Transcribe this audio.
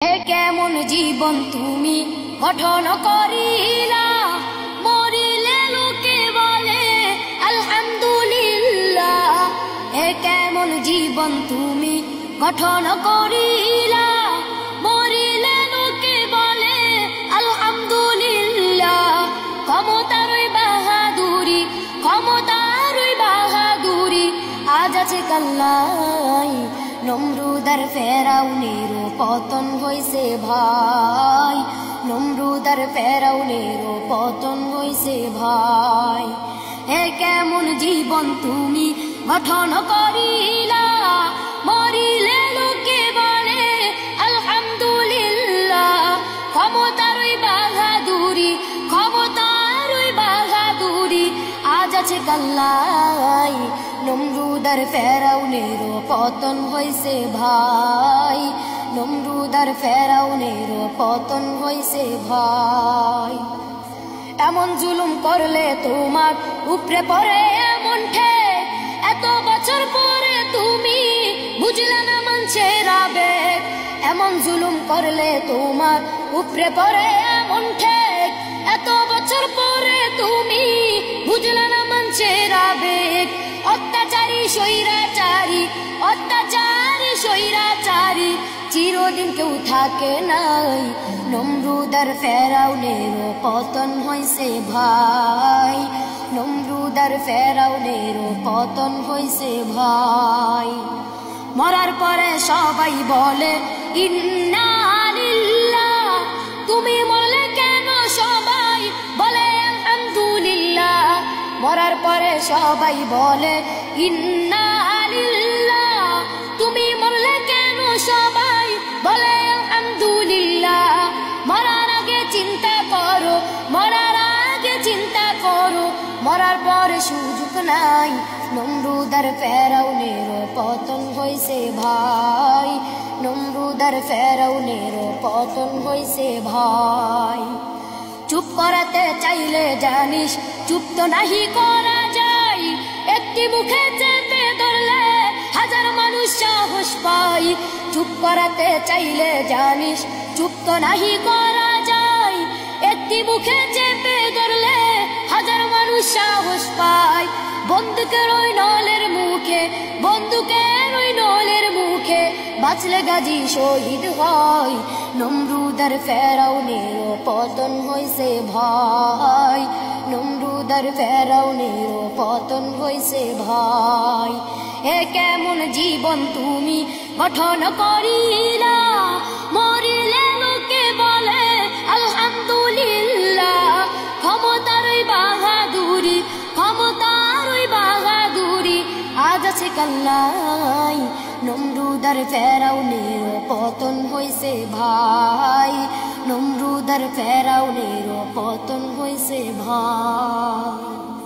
কেমন জীবন তুমি গঠন করিলা, মরিলে লোকে বলে আলহামদুলিল্লাহ। কেমন জীবন তুমি গঠন করিলা, মরিলে লোকে বলে আলহামদুলিল্লাহ। ক্ষমতারই বাহাদুরি, ক্ষমতারই বাহাদুরি আজ আছে কাল্লাই। নমরুদ আর ফেরাউনের পতন হইছে ভাই, নমরুদ আর ফেরাউনের পতন হইছে ভাই। কেমন জীবন তুমি গঠন করিলা, মরিলে লোকে বলে আলহামদুলিল্লাহ। ক্ষমতারই বাহাদুরি, ক্ষমতারই বাহাদুরি আজ আছে কাল্লাই। নমরুদ আর ফেরাউনের পতন হইছে ভাই, নমরুদ আর ফেরাউনের পতন হইছে ভাই। এমন জুলুম করলে তোমার উপরে পড়ে এমন ঠেক, এত বছর পরে তুমি বুঝলে না মানুষের আবেগ। এমন জুলুম করলে তোমার উপরে পড়ে এমন ঠেক, এত বছর পরে তুমি বুঝলে না মানুষের আবেগ। অত্যাচারী স্বৈরাচারী, অত্যাচারী স্বৈরাচারী চিরদিন কেউ থাকে নাই। নমরুদ আর ফেরাউনের পতন হইছে ভাই, নমরুদ আর ফেরাউনের পতন হইছে ভাই। মরার পরে সবাই বলে ইন্না লিল্লাহ, তুমি মরলে কেন সবাই বলে আলহামদুলিল্লাহ। মরার পরে সবাই বলে ইন্না লিল্লাহ, তুমি মরলে কেন সবাই বলে আলহামদুলিল্লাহ। মরার আগে চিন্তা করো, মরার আগে চিন্তা করো, মরার পরে সুযোগ নাই। নমরুদ আর ফেরাউনের পতন হইছে ভাই, নমরুদ আর ফেরাউনের পতন হইছে ভাই। চুপ করাতে চাইলে জানিস চুপ তো নাহি করা যায়, একটি মুখে চেপে ধরলে হাজার মানুষ সাহস পাই। চুপ করাতে চাইলে জানিস চুপ তো নাহি করা যায়, একটি মুখে চেপে ধরলে হাজার মানুষ সাহস পায়। বন্দুকের ওই নলের মুখে, বন্দুকের ওই নলের মুখে বাঁচলে গাজী শহীদ হয়। নমরুদ আর ফেরাউনের পতন হইছে ভাই, নমরুদ আর ফেরাউনের পতন হইছে ভাই। কেমন জীবন তুমি গঠন করিলা, মরিলে লোকে বলে আলহামদুলিল্লাহ। ক্ষমতারই বাহাদুরি, ক্ষমতারই বাহাদুরি আজ আছে কাল্লাই। নমরুদ আর ফেরাউনের পতন হইছে ভাই, নমরুদ আর ফেরাউনের পতন হইছে ভাই।